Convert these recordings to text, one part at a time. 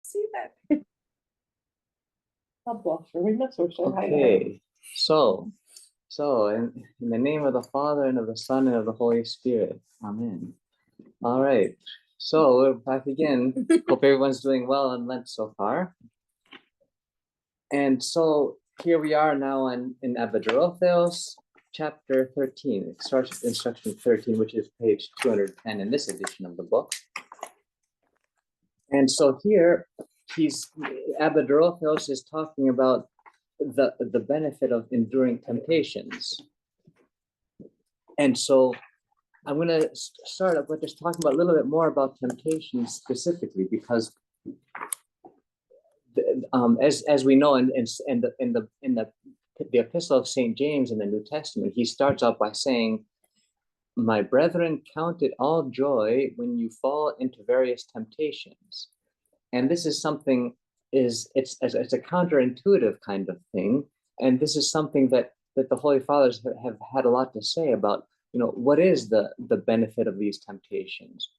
See that? Okay, so in the name of the Father and of the Son and of the Holy Spirit, Amen. All right, so we're back again. Hope everyone's doing well on Lent so far. And so here we are now in Abba Dorotheus, chapter 13. It starts with instruction 13, which is page 210 in this edition of the book. And so here, Abba Dorotheus is talking about the benefit of enduring temptations. And so I'm going to start up with just talking about a little bit more about temptations specifically, because as we know in the epistle of St. James in the New Testament, he starts out by saying, "My brethren, count it all joy when you fall into various temptations." And this is something it's a counterintuitive kind of thing, and this is something that the Holy Fathers have had a lot to say about. What is the benefit of these temptations?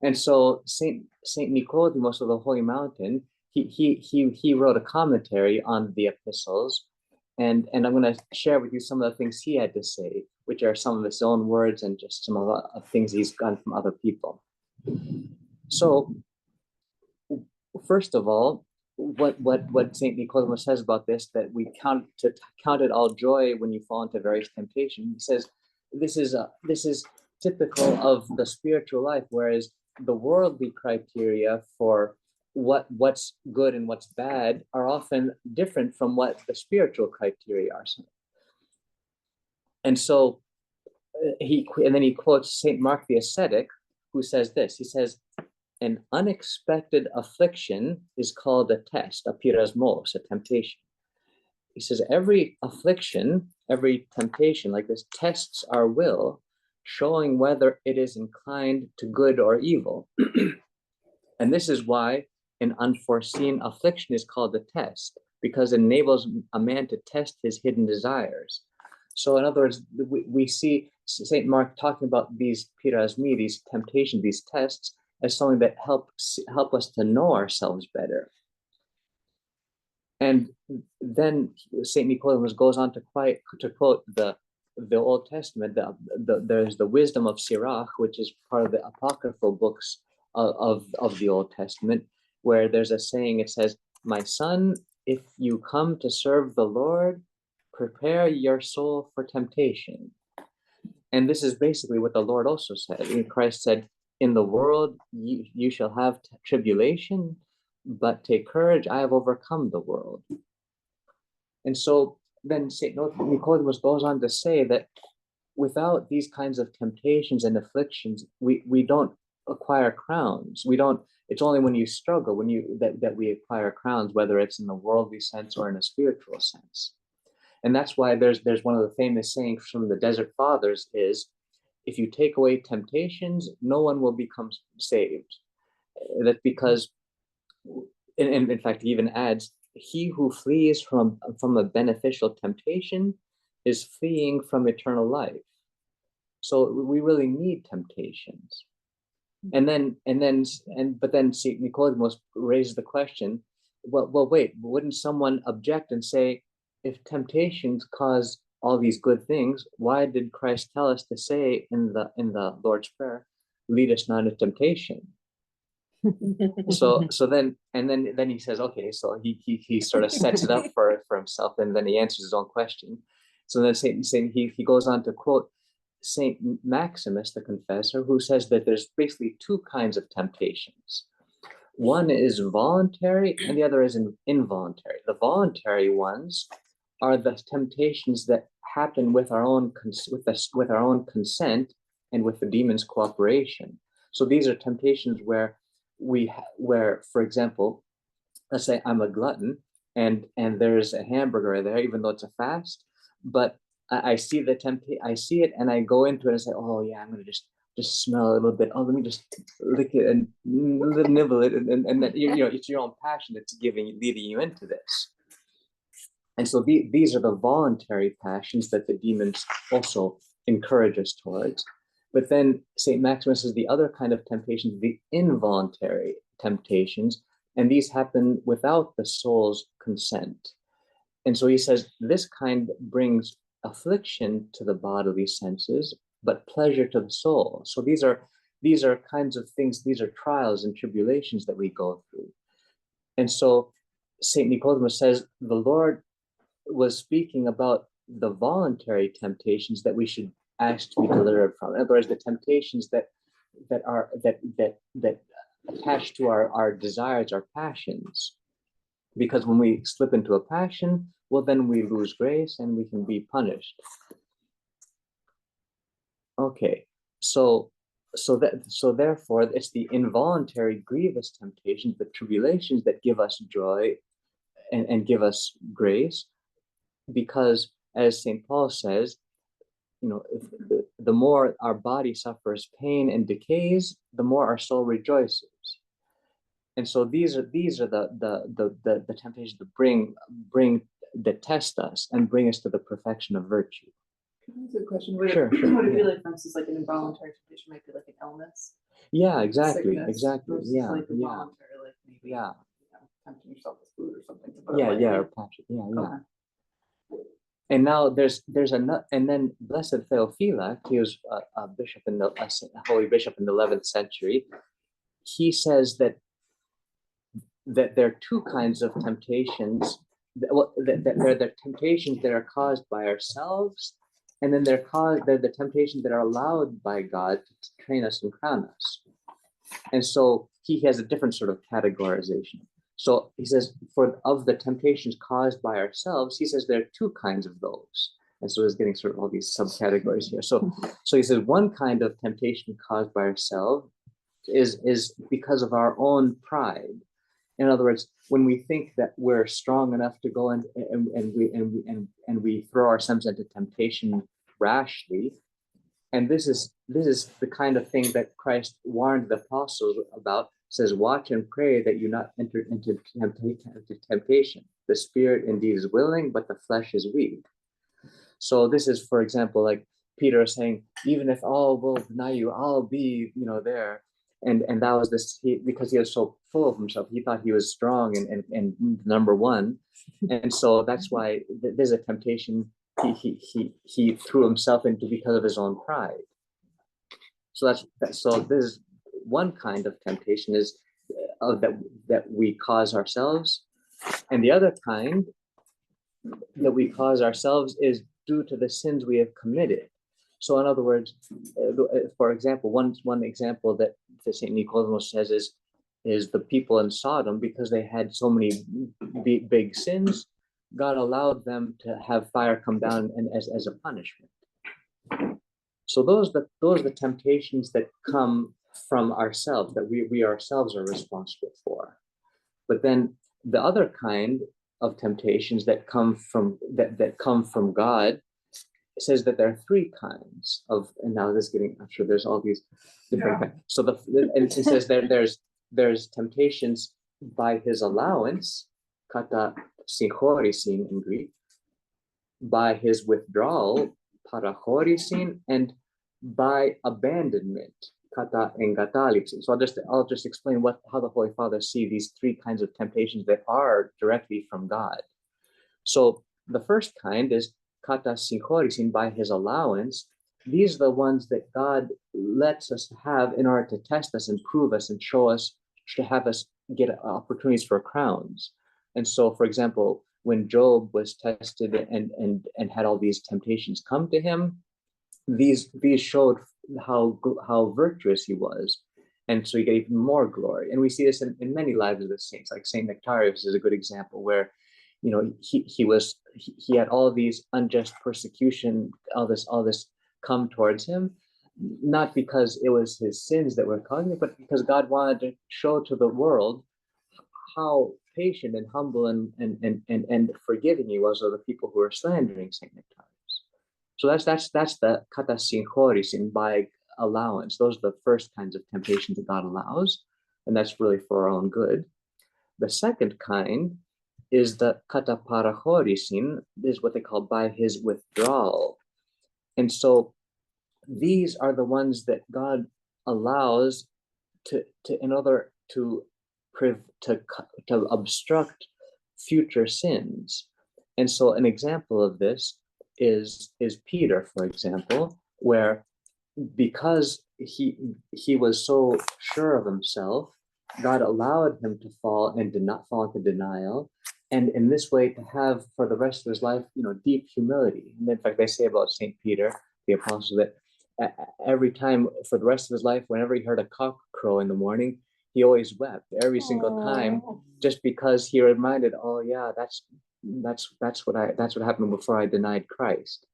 And so Saint Nicodemus of the Holy Mountain, he wrote a commentary on the epistles, and I'm going to share with you some of the things he had to say, which are some of his own words and just some of the things he's gotten from other people. So, first of all, what Saint Nicodemus says about this, that we count it all joy when you fall into various temptations. He says this is typical of the spiritual life, whereas the worldly criteria for what's good and what's bad are often different from what the spiritual criteria are. And so then he quotes Saint Mark the Ascetic, who says this. He says, "An unexpected affliction is called a test, a pyrasmos, a temptation." He says every affliction, every temptation like this tests our will, showing whether it is inclined to good or evil. And this is why an unforeseen affliction is called a test, because it enables a man to test his hidden desires. So in other words, we see St. Mark talking about these pyrasmi, these temptations, these tests, as something that help us to know ourselves better. And then St. Nicodemus goes on to quote the Old Testament. There's the wisdom of Sirach, which is part of the apocryphal books of the Old Testament, where there's a saying. It says, "My son, if you come to serve the Lord, prepare your soul for temptation." And this is basically what the Lord also said. And Christ said, "In the world you shall have tribulation, but take courage, I have overcome the world." And so then St. Nicodemus goes on to say that without these kinds of temptations and afflictions, we don't acquire crowns. It's only when you struggle, that we acquire crowns, whether it's in the worldly sense or in a spiritual sense. And that's why there's one of the famous sayings from the Desert Fathers is, if you take away temptations, no one will become saved. That's because, and in fact, he even adds, he who flees from a beneficial temptation is fleeing from eternal life. So we really need temptations. But then St. Nicodemus raises the question, well, wait, wouldn't someone object and say, if temptations cause all these good things, why did Christ tell us to say in the Lord's Prayer, "Lead us not into temptation"? So then he says, okay, so he sort of sets it up for himself, and then he answers his own question. So then he goes on to quote Saint Maximus the Confessor, who says that there's basically two kinds of temptations. One is voluntary and the other is involuntary. The voluntary ones are the temptations that happen with our own consent and with the demon's cooperation. So these are temptations where, for example, let's say I'm a glutton and there's a hamburger there, even though it's a fast, but I see it and I go into it and say, oh yeah, I'm gonna just smell a little bit. Oh, let me just lick it and nibble it, and then it's your own passion that's leading you into this. And so these are the voluntary passions that the demons also encourage us towards. But then St. Maximus is the other kind of temptation, the involuntary temptations, and these happen without the soul's consent. And so he says this kind brings affliction to the bodily senses, but pleasure to the soul. So these are kinds of things, these are trials and tribulations that we go through. And so St. Nicodemus says the Lord was speaking about the voluntary temptations that we should ask to be delivered from. In other words, the temptations that attach to our desires, our passions. Because when we slip into a passion, well, then we lose grace and we can be punished. Okay, so therefore, it's the involuntary, grievous temptations, the tribulations that give us joy and give us grace, because as St. Paul says, the more our body suffers pain and decays, the more our soul rejoices. And so these are the temptations that that test us and bring us to the perfection of virtue. That's a good question. Would Sure. Would it be like, for instance, like an involuntary temptation might be like an illness? Yeah, exactly. Sickness, Exactly. versus Yeah. like Yeah. involuntary, like maybe Yeah. tempting yourself with food or something. Yeah. Like, Yeah. Or passion. Yeah. Yeah. Okay. And now there's another, and then Blessed Theophilus, he was a bishop a holy bishop in the 11th century. He says that there are two kinds of temptations. That there are the temptations that are caused by ourselves, and then they're the temptations that are allowed by God to train us and crown us. And so he has a different sort of categorization. So he says, of the temptations caused by ourselves, he says there are two kinds of those. And so he's getting sort of all these subcategories here. So he says one kind of temptation caused by ourselves is because of our own pride. In other words, when we think that we're strong enough to go and we throw ourselves into temptation rashly, and this is the kind of thing that Christ warned the apostles about. Says, watch and pray that you not enter into temptation. The spirit indeed is willing, but the flesh is weak. So this is, for example, like Peter saying, even if all will deny you, I'll be, there. And that was this, because he was so full of himself, he thought he was strong and number one. And so that's why there's a temptation he threw himself into because of his own pride. So so this is one kind of temptation is that we cause ourselves, and the other kind that we cause ourselves is due to the sins we have committed. So in other words, for example, one example that St. Nicodemus says is the people in Sodom, because they had so many big sins, God allowed them to have fire come down and as a punishment. So those are the temptations that come from ourselves, that we ourselves are responsible for. But then the other kind of temptations that come from God, it says that there are three kinds of, and now this is getting, I'm sure there's all these different kinds. So and it says there's temptations by his allowance, kata synchorisin in Greek, by his withdrawal, parachorisin, and by abandonment, kata engatalipsin. So I'll just explain how the Holy Father see these three kinds of temptations that are directly from God. So the first kind is kata synchorisin, by his allowance. These are the ones that God lets us have in order to test us and prove us and show us, to have us get opportunities for crowns. And so, for example, when Job was tested and had all these temptations come to him, these showed how virtuous he was, and so he got even more glory. And we see this in many lives of the saints. Like Saint Nectarius is a good example, where he had all these unjust persecution, all this come towards him, not because it was his sins that were causing it, but because God wanted to show to the world how patient and humble and forgiving he was of the people who were slandering Saint Nectarius. So that's the kata synchorisin, by allowance. Those are the first kinds of temptations that God allows, and that's really for our own good. The second kind is the kata parachorisin, is what they call by his withdrawal. And so these are the ones that God allows to in order to to obstruct future sins. And so an example of this is Peter, for example, where because he was so sure of himself, God allowed him to fall and did not fall into denial, and in this way to have for the rest of his life, deep humility. And in fact, they say about Saint Peter, the apostle, that every time for the rest of his life, whenever he heard a cock crow in the morning, he always wept every single time, just because he reminded, oh yeah, that's what happened before I denied Christ.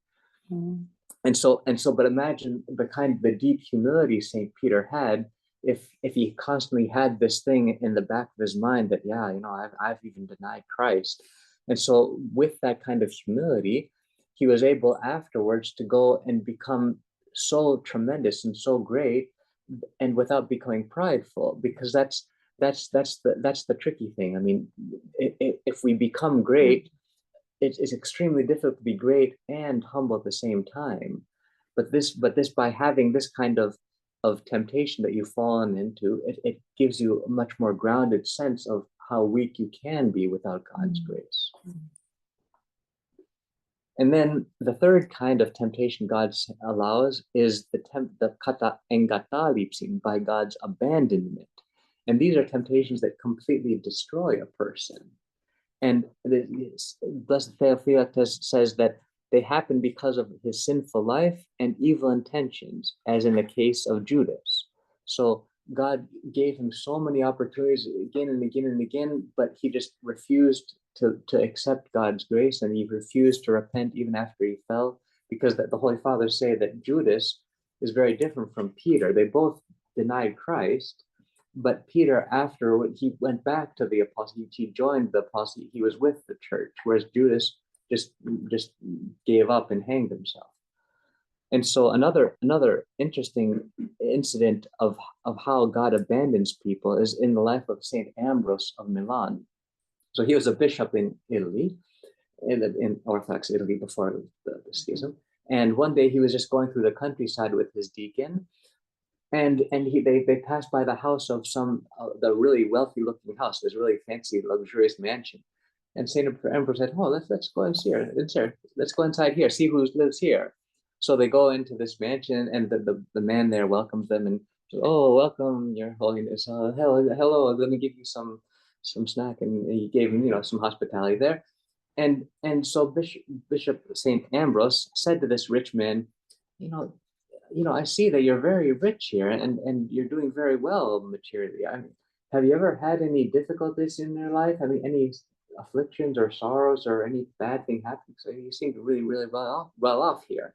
And so, but imagine the deep humility Saint Peter had if he constantly had this thing in the back of his mind that, yeah, I've even denied Christ. And so with that kind of humility, he was able afterwards to go and become so tremendous and so great, and without becoming prideful, because that's the tricky thing. I mean, if we become great, it's extremely difficult to be great and humble at the same time. But this by having this kind of temptation that you've fallen into, it gives you a much more grounded sense of how weak you can be without God's grace. And then the third kind of temptation God allows is the kata engatalipsin, by God's abandonment. And these are temptations that completely destroy a person. And Blessed Theophylact says that they happen because of his sinful life and evil intentions, as in the case of Judas. So God gave him so many opportunities again and again and again, but he just refused to accept God's grace, and he refused to repent even after he fell, because the Holy Fathers say that Judas is very different from Peter. They both denied Christ, but Peter, after he went back to the apostle, he joined the apostle, he was with the church, whereas Judas just gave up and hanged himself. And so another interesting incident of how God abandons people is in the life of Saint Ambrose of Milan. So he was a bishop in Italy, in Orthodox Italy before the schism. And one day he was just going through the countryside with his deacon, and they passed by the house of the really wealthy looking house, this really fancy, luxurious mansion. And Saint Ambrose said, "Oh, let's go and see her. Let's go inside here, see who lives here." So they go into this mansion, and the man there welcomes them and says, "Oh, welcome, Your Holiness. Hello. Let me give you some snack." And he gave him, some hospitality there. And so Bishop Saint Ambrose said to this rich man, I see that you're very rich here, and you're doing very well materially. I mean, have you ever had any difficulties in your life? I mean, any afflictions or sorrows or any bad thing happen? So you seem to really, really well off here.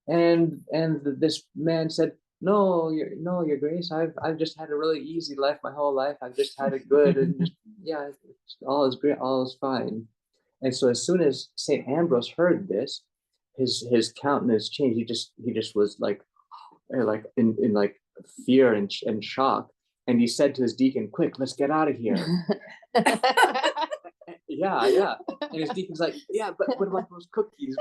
And this man said, No, Your Grace, I've just had a really easy life my whole life. I've just had it good, and all is great, all is fine. And so as soon as Saint Ambrose heard this, his countenance changed. He just was like in like fear and shock. And he said to his deacon, "Quick, let's get out of here." Yeah. And his deacon's like, "Yeah, but what about those cookies?"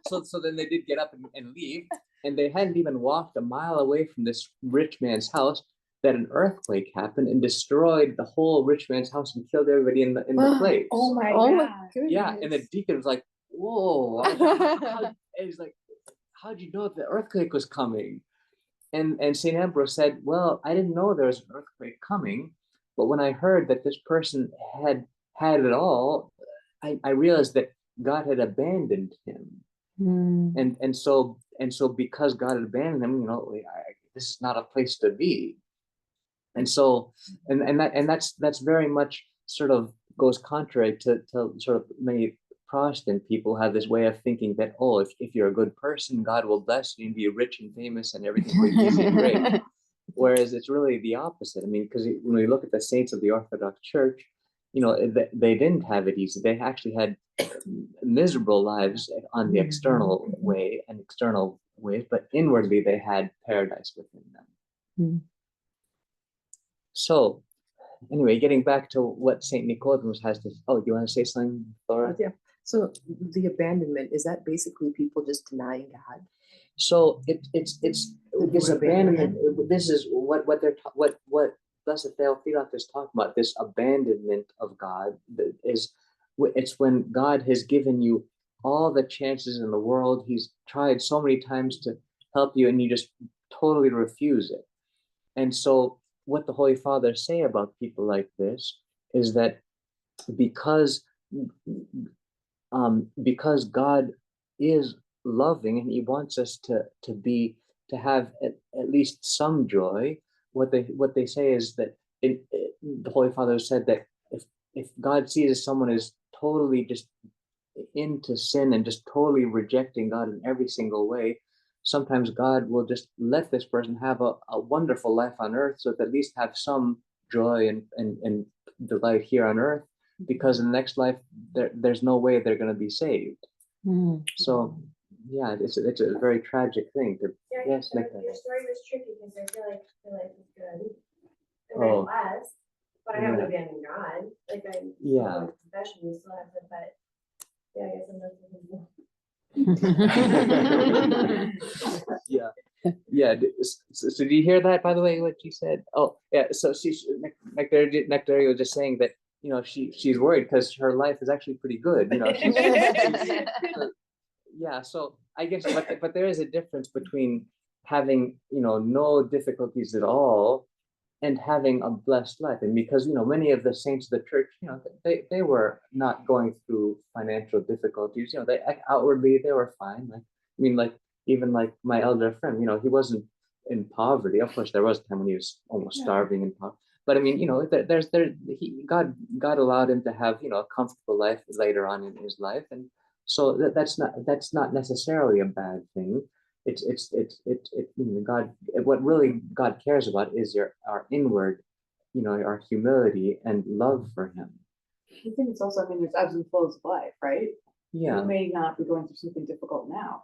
So then they did get up and leave, and they hadn't even walked a mile away from this rich man's house that an earthquake happened and destroyed the whole rich man's house and killed everybody in the place. Oh my God. Yeah, and the deacon was like, "Whoa!" And he's like, "How'd you know the earthquake was coming?" And Saint Ambrose said, "Well, I didn't know there was an earthquake coming, but when I heard that this person had it all, I realized that God had abandoned him." And so because God had abandoned him, this is not a place to be. And so that's very much sort of goes contrary to sort of many Protestant people have this way of thinking that, oh, if you're a good person, God will bless you and be rich and famous and everything will be easy and great. Whereas it's really the opposite. I mean, because when we look at the saints of the Orthodox Church, they didn't have it easy. They actually had miserable lives on the external way and external ways, but inwardly they had paradise within them. So anyway, getting back to what Saint Nicodemus has to, do you want to say something, Laura? Yeah. So the abandonment, is that basically people just denying God? So it's this abandonment. This is what they're what Blessed Theophilus is talking about. This abandonment of God is it's when God has given you all the chances in the world. He's tried so many times to help you, and you just totally refuse it. And so, what the Holy Fathers say about people like this is that because because God is loving and He wants us to have at least some joy. What they say is that the Holy Father said that if God sees someone is totally just into sin and just totally rejecting God in every single way, sometimes God will just let this person have a wonderful life on earth, so that at least have some joy and delight here on earth, because in the next life there's no way they're going to be saved. So yeah, it's a very tragic thing to yes, your story was tricky because I feel like the life is good and Oh. I'm blessed, but I haven't abandoned God. Like I Yeah. confession, you still have to, but yeah, I guess I'm not thinking. Yeah. So do you hear that, by the way, what she said? Oh yeah, so Nectaria was just saying that, you know, she's worried because her life is actually pretty good, you know. Yeah, so I guess but there is a difference between having, you know, no difficulties at all and having a blessed life. And because, you know, many of the saints of the church, you know, they were not going through financial difficulties, you know, they outwardly they were fine. Like, I mean, like even like my elder friend, you know, he wasn't in poverty. Of course there was a time when he was almost starving in poverty, but I mean, you know, God allowed him to have, you know, a comfortable life later on in his life. And so that's not necessarily a bad thing. You know, God, what really God cares about is our inward, you know, our humility and love for Him. I think it's also, I mean, there's ebbs and flows of life, right? Yeah. You may not be going through something difficult now.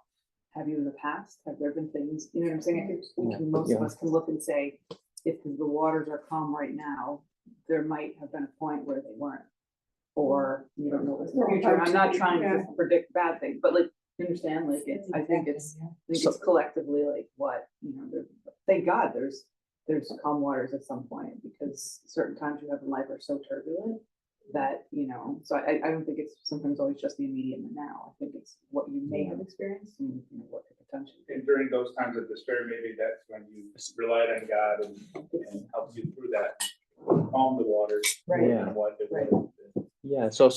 Have you in the past? Have there been things, you know what I'm saying? I think most of us can look and say, if the waters are calm right now, there might have been a point where they weren't. Or you don't know what's in the future. I'm not trying to predict bad things, but like, you understand, like I think it's collectively like what, you know, thank God there's calm waters at some point, because certain times you have in life are so turbulent that, you know, so I don't think it's sometimes always just the immediate and now. I think it's what you may have experienced and, you know, what could potentially. And during those times of despair, maybe that's when you relied on God and helped you through that, calm the waters. Right. Yeah. And what it Right. was. Yeah. So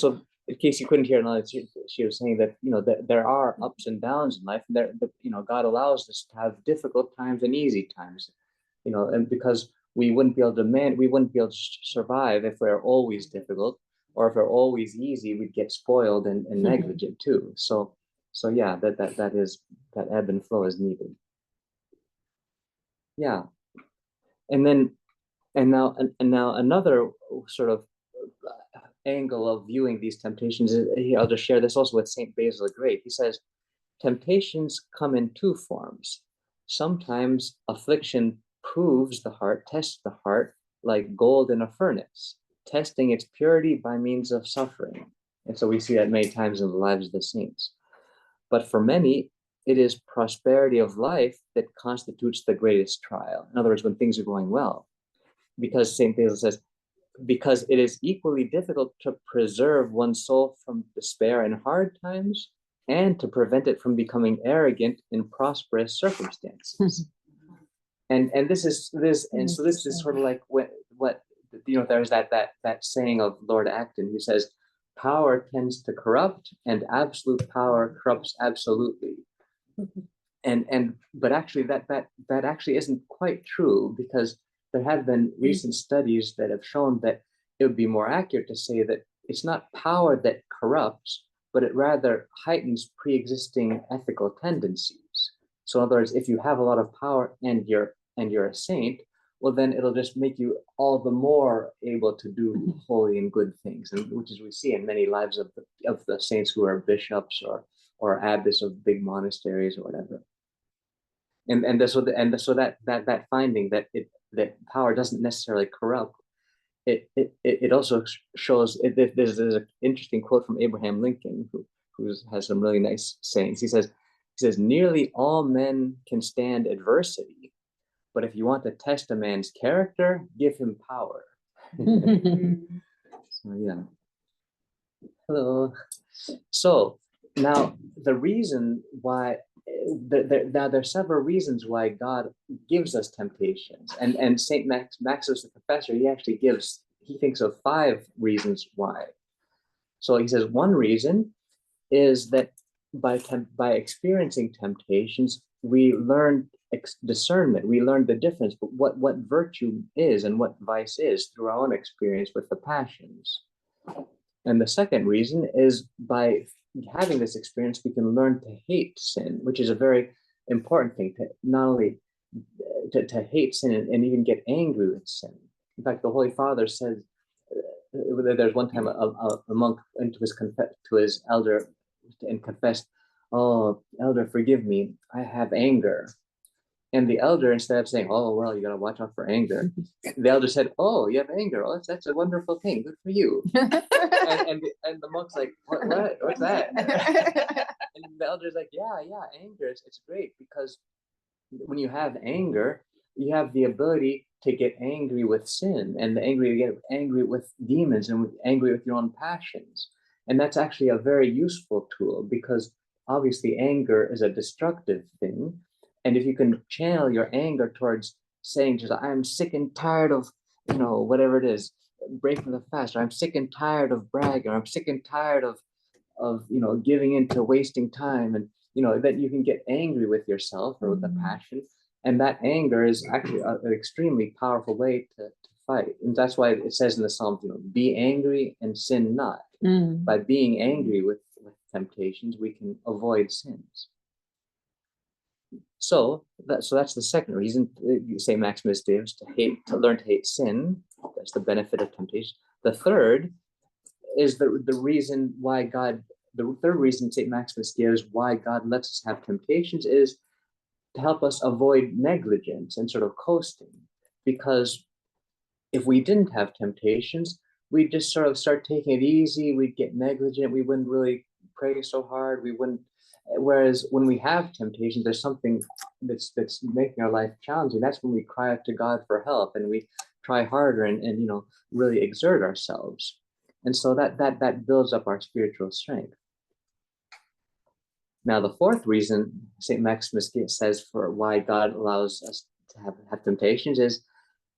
in case you couldn't hear it, she was saying that, you know, that there are ups and downs in life. And you know, God allows us to have difficult times and easy times, you know, and because we wouldn't be able to survive if we're always difficult, or if we're always easy, we'd get spoiled and negligent too. So yeah, that ebb and flow is needed. Yeah. And now another sort of angle of viewing these temptations is, I'll just share this also with Saint Basil the Great. He says, temptations come in two forms. Sometimes affliction proves the heart, tests the heart like gold in a furnace, testing its purity by means of suffering. And so we see that many times in the lives of the saints. But for many, it is prosperity of life that constitutes the greatest trial. In other words, when things are going well. Because St. Basil says, because it is equally difficult to preserve one's soul from despair in hard times and to prevent it from becoming arrogant in prosperous circumstances. And this is sort of like what you know, there's that saying of Lord Acton, who says, power tends to corrupt and absolute power corrupts absolutely. But actually that actually isn't quite true, because there have been recent studies that have shown that it would be more accurate to say that it's not power that corrupts, but it rather heightens pre-existing ethical tendencies. So in other words, if you have a lot of power and you're a saint, well, then it'll just make you all the more able to do holy and good things, and which is we see in many lives of the saints who are bishops or abbess of big monasteries or whatever. So that finding that power doesn't necessarily corrupt, it also shows. There's an interesting quote from Abraham Lincoln, who has some really nice sayings. He says, He says, nearly all men can stand adversity, but if you want to test a man's character, give him power. So yeah. Hello. So now the reason why now there are several reasons why God gives us temptations, and Saint Maximus the Confessor, he thinks of 5 reasons why. So he says one reason is that by experiencing temptations, we learn discernment. We learn the difference, but what virtue is and what vice is through our own experience with the passions. And the second reason is by having this experience, we can learn to hate sin, which is a very important thing, to not only to hate sin and even get angry with sin. In fact, the Holy Father says, there's one time a monk went to his elder and confessed, "Oh, elder, forgive me, I have anger." And the elder, instead of saying, "Oh, well, you got to watch out for anger," the elder said, "Oh, you have anger. Oh, that's a wonderful thing. Good for you." and the monk's like, what's that? And the elder's like, yeah, anger. It's great, because when you have anger, you have the ability to get angry with sin, and get angry with demons, and angry with your own passions. And that's actually a very useful tool, because obviously anger is a destructive thing. And if you can channel your anger towards saying, just, I'm sick and tired of, whatever it is, breaking the fast, or I'm sick and tired of bragging, or I'm sick and tired of giving into wasting time, and that you can get angry with yourself or with the passion. And that anger is actually an extremely powerful way to fight. And that's why it says in the Psalms, be angry and sin not. By being angry with temptations, we can avoid sins. So that's the second reason St. Maximus gives, to learn to hate sin. That's the benefit of temptation. The third is the reason why the third reason St. Maximus gives why God lets us have temptations is to help us avoid negligence and sort of coasting. Because if we didn't have temptations, we'd just sort of start taking it easy, we'd get negligent, we wouldn't really pray so hard, whereas when we have temptations, there's something that's making our life challenging. That's when we cry out to God for help, and we try harder and really exert ourselves. And so that builds up our spiritual strength. Now, the fourth reason St. Maximus says for why God allows us to have temptations is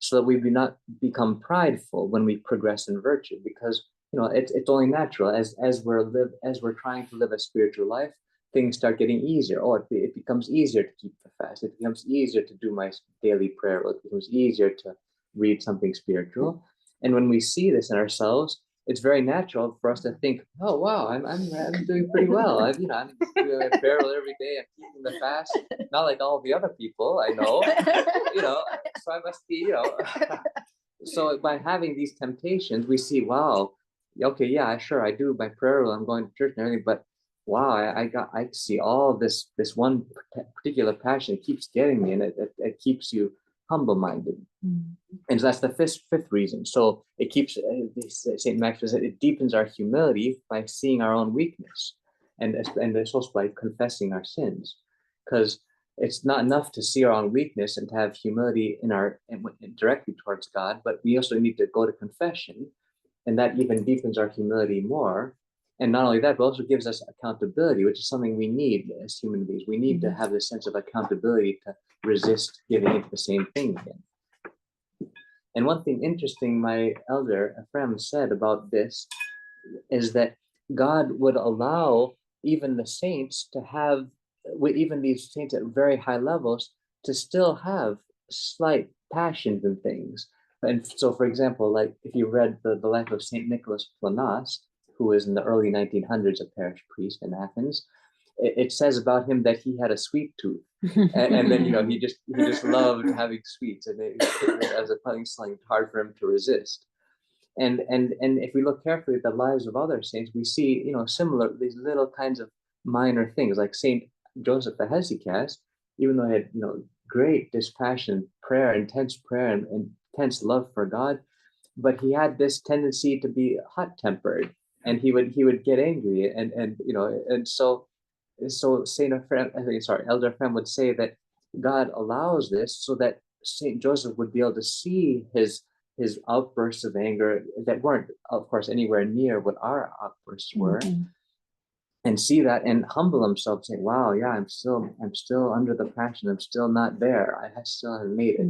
so that we do not become prideful when we progress in virtue, because it's only natural as we're trying to live a spiritual life, things start getting easier. It becomes easier to keep the fast. It becomes easier to do my daily prayer. It becomes easier to read something spiritual. And when we see this in ourselves, it's very natural for us to think, "Oh wow, I'm doing pretty well. I'm doing my prayer every day. I'm keeping the fast, not like all the other people I know, So I must be, So by having these temptations, we see, wow, okay, yeah, sure, I do my prayer. I'm going to church and everything, but wow, I see all this one particular passion keeps getting me, and it keeps you humble-minded." And so that's the fifth reason. So it keeps, St. Maximus said, it deepens our humility by seeing our own weakness, and it's also by confessing our sins, because it's not enough to see our own weakness and to have humility directly towards God, but we also need to go to confession, and that even deepens our humility more. And not only that, but also gives us accountability, which is something we need as human beings. We need to have this sense of accountability to resist giving into the same thing again. And one thing interesting my elder Ephraim said about this is that God would allow even the saints to have, even these saints at very high levels, to still have slight passions and things. And so, for example, like if you read the life of St. Nicholas Planas, who was in the early 1900s a parish priest in Athens, it says about him that he had a sweet tooth, and then he just loved having sweets, and as a funny slang, it's hard for him to resist. And if we look carefully at the lives of other saints, we see similar, these little kinds of minor things, like Saint Joseph the Hesychast, even though he had great dispassion, intense prayer, and intense love for God, but he had this tendency to be hot-tempered, and he would get angry, and so so Elder Ephraim would say that God allows this so that Saint Joseph would be able to see his outbursts of anger that weren't, of course, anywhere near what our outbursts were, and see that and humble himself, saying, "Wow, yeah, I'm still under the passion. I'm still not there. I still haven't made it."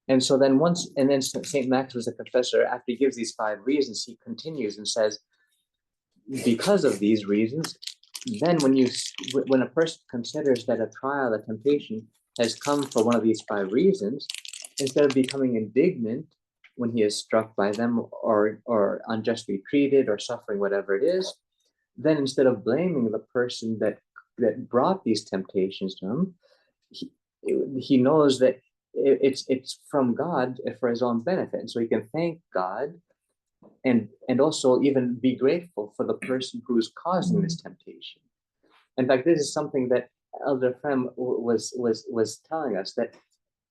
And so then Saint Maximus the Confessor, after he gives these 5 reasons, he continues and says, because of these reasons, then when a person considers that a trial, a temptation has come for one of these 5 reasons, instead of becoming indignant when he is struck by them or unjustly treated or suffering whatever it is, then instead of blaming the person that brought these temptations to him, he knows that it's from God for his own benefit. And so he can thank God and also even be grateful for the person who's causing this temptation. In fact, this is something that Elder Ephraim was telling us, that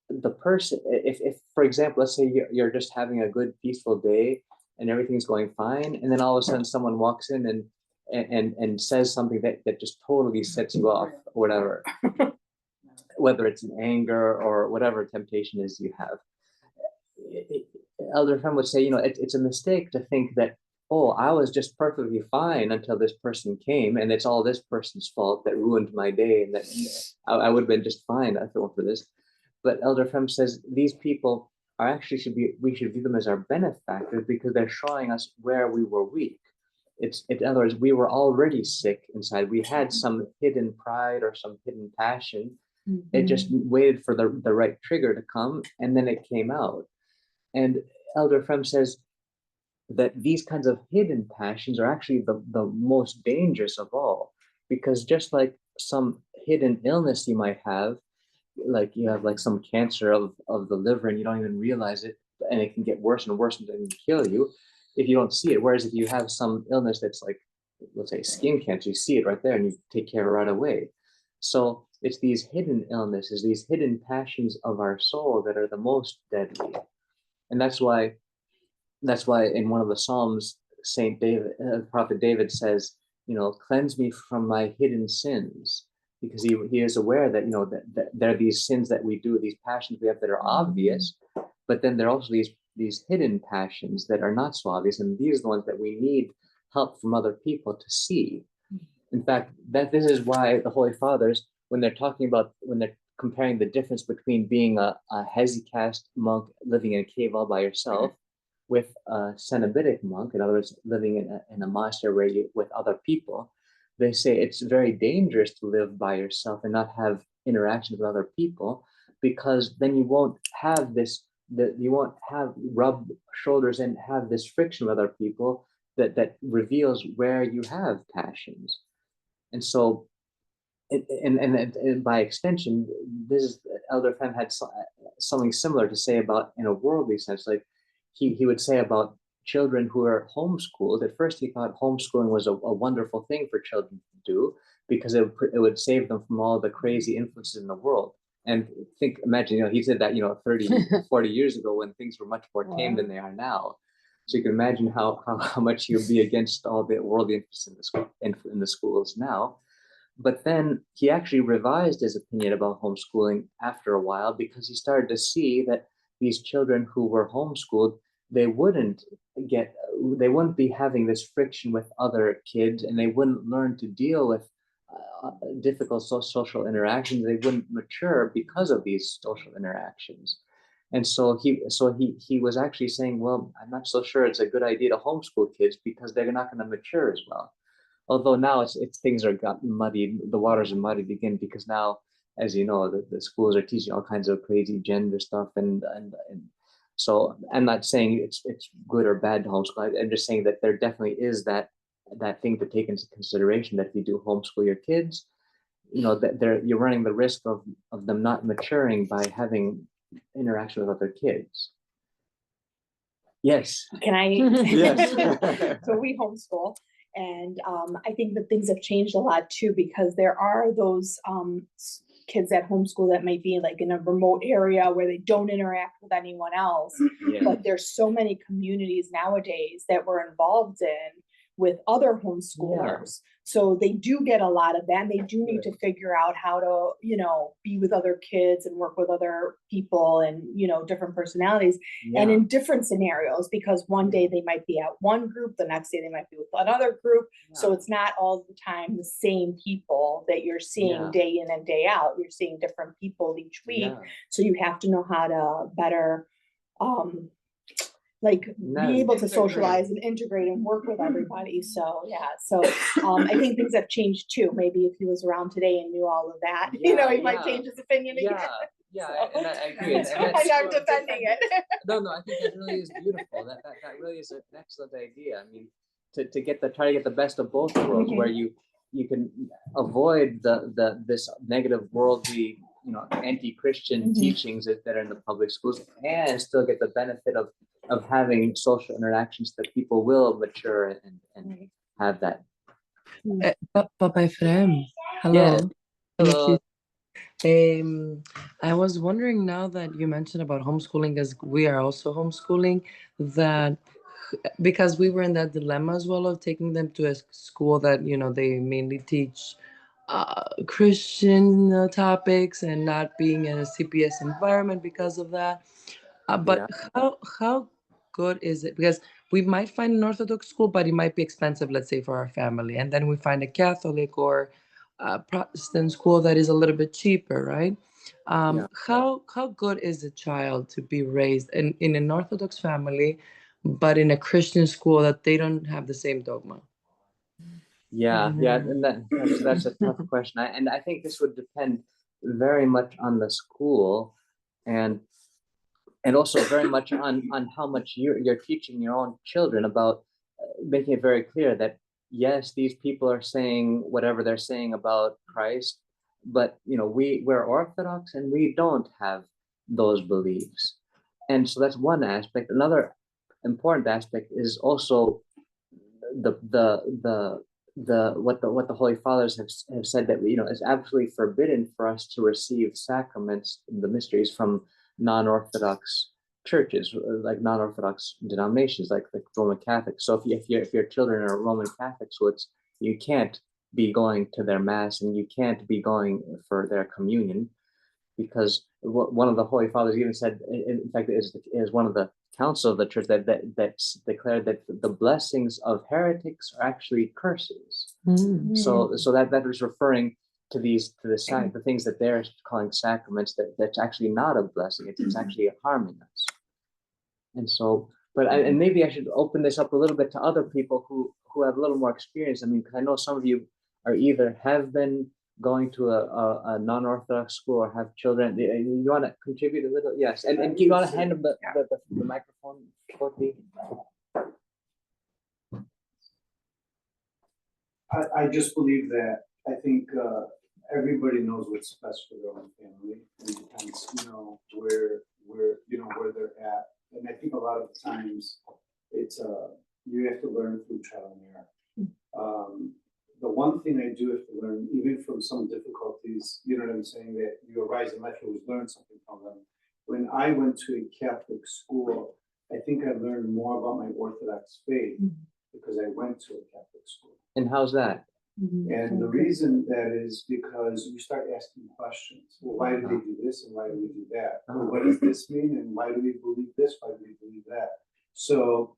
the person, if for example, let's say you're just having a good peaceful day and everything's going fine, and then all of a sudden someone walks in and says something that just totally sets you off or whatever, whether it's an anger or whatever temptation is you have. Elder Ephraim would say, it's a mistake to think that, oh, I was just perfectly fine until this person came, and it's all this person's fault that ruined my day, and that I would have been just fine if it weren't for this. But Elder Ephraim says these people are actually we should view them as our benefactors, because they're showing us where we were weak. In other words, we were already sick inside. We had some hidden pride or some hidden passion. It just waited for the right trigger to come, and then it came out. And Elder Ephraim says that these kinds of hidden passions are actually the most dangerous of all, because just like some hidden illness you might have, like you have like some cancer of the liver and you don't even realize it, and it can get worse and worse and then kill you if you don't see it. Whereas if you have some illness that's like, let's say skin cancer, you see it right there and you take care of it right away. So it's these hidden illnesses, these hidden passions of our soul that are the most deadly. And that's why in one of the Psalms, Prophet David says, cleanse me from my hidden sins, because he is aware that, that there are these sins that we do, these passions we have that are obvious, but then there are also these hidden passions that are not so obvious. And these are the ones that we need help from other people to see. In fact, this is why the Holy Fathers, when they're comparing the difference between being a hesychast monk living in a cave all by yourself with a cenobitic monk, in other words, living in a monastery with other people, they say it's very dangerous to live by yourself and not have interactions with other people, because then you won't have rub shoulders and have this friction with other people that reveals where you have passions. And so, and by extension, this is, Elder Ephraim had something similar to say about, in a worldly sense, like he would say about children who are homeschooled. At first, he thought homeschooling was a wonderful thing for children to do, because it would save them from all the crazy influences in the world. And imagine, he said that, 30, 40 years ago, when things were much more tame than they are now. So you can imagine how much he would be against all the worldly influence in the schools now. But then he actually revised his opinion about homeschooling after a while, because he started to see that these children who were homeschooled, they wouldn't be having this friction with other kids, and they wouldn't learn to deal with difficult social interactions. They wouldn't mature because of these social interactions. And so he was actually saying, well, I'm not so sure it's a good idea to homeschool kids, because they're not going to mature as well. Although now things are gotten muddied, the waters are muddied again, because now, as you know, the schools are teaching all kinds of crazy gender stuff, and so I'm not saying it's good or bad to homeschool. I'm just saying that there definitely is that thing to take into consideration, that if you do homeschool your kids, that you're running the risk of them not maturing by having interaction with other kids. Yes. Can I? Yes. So we homeschool. And I think that things have changed a lot too, because there are those kids at homeschool that might be like in a remote area where they don't interact with anyone else. Yeah. But there's so many communities nowadays that we're involved in with other homeschoolers. So they do get a lot of that, and they do need to figure out how to, be with other kids and work with other people and, different personalities and in different scenarios, because one day they might be at one group, the next day they might be with another group. So it's not all the time the same people that you're seeing day in and day out. You're seeing different people each week. So you have to know how to better, be able to socialize and integrate and work with everybody. So I think things have changed too. Maybe if he was around today and knew all of that, he might change his opinion again. And I agree. And I'm defending it. No, I think that really is beautiful. That really is an excellent idea. I mean, to try to get the best of both worlds, where you can avoid this negative worldly, anti-Christian teachings that are in the public schools, and still get the benefit of having social interactions that people will mature and have that. But my friend, hello. Yes. Hello. I was wondering, now that you mentioned about homeschooling, as we are also homeschooling, that because we were in that dilemma as well of taking them to a school that, they mainly teach Christian topics and not being in a CPS environment because of that. But how good is it? Because we might find an Orthodox school, but it might be expensive, let's say, for our family. And then we find a Catholic or a Protestant school that is a little bit cheaper, right? How good is a child to be raised in an Orthodox family, but in a Christian school that they don't have the same dogma? And that's a tough question. And I think this would depend very much on the school, and also very much on how much you're teaching your own children about making it very clear that yes, these people are saying whatever they're saying about Christ, but we're Orthodox and we don't have those beliefs. And so that's one aspect. Another important aspect is also what the Holy Fathers have said, that it's absolutely forbidden for us to receive sacraments, the mysteries, from non-Orthodox churches, like non-Orthodox denominations, like the Roman Catholic. So if your children are Roman Catholic, so you can't be going to their mass and you can't be going for their communion, because one of the Holy Fathers even said, in fact, is one of the council of the church that declared that the blessings of heretics are actually curses. So that is referring to the things that they're calling sacraments, that's actually not a blessing. It's actually harming us. And so, and maybe I should open this up a little bit to other people who have a little more experience. I mean, because I know some of you are have been going to a non-Orthodox school or have children. You want to contribute a little? Yes. And you want to hand them the microphone, Courtney? I just believe that I think everybody knows what's best for their own family, and depends, where they're at. And I think a lot of the times it's you have to learn through trial and error. The one thing I do have to learn, even from some difficulties, you know what I'm saying, that you arise in life, you always learn something from them. When I went to a Catholic school, I think I learned more about my Orthodox faith because I went to a Catholic school. And how's that? And the reason that is because you start asking questions. Well, why do they do this and why do we do that? Well, what does this mean and why do we believe this? Why do we believe that? So,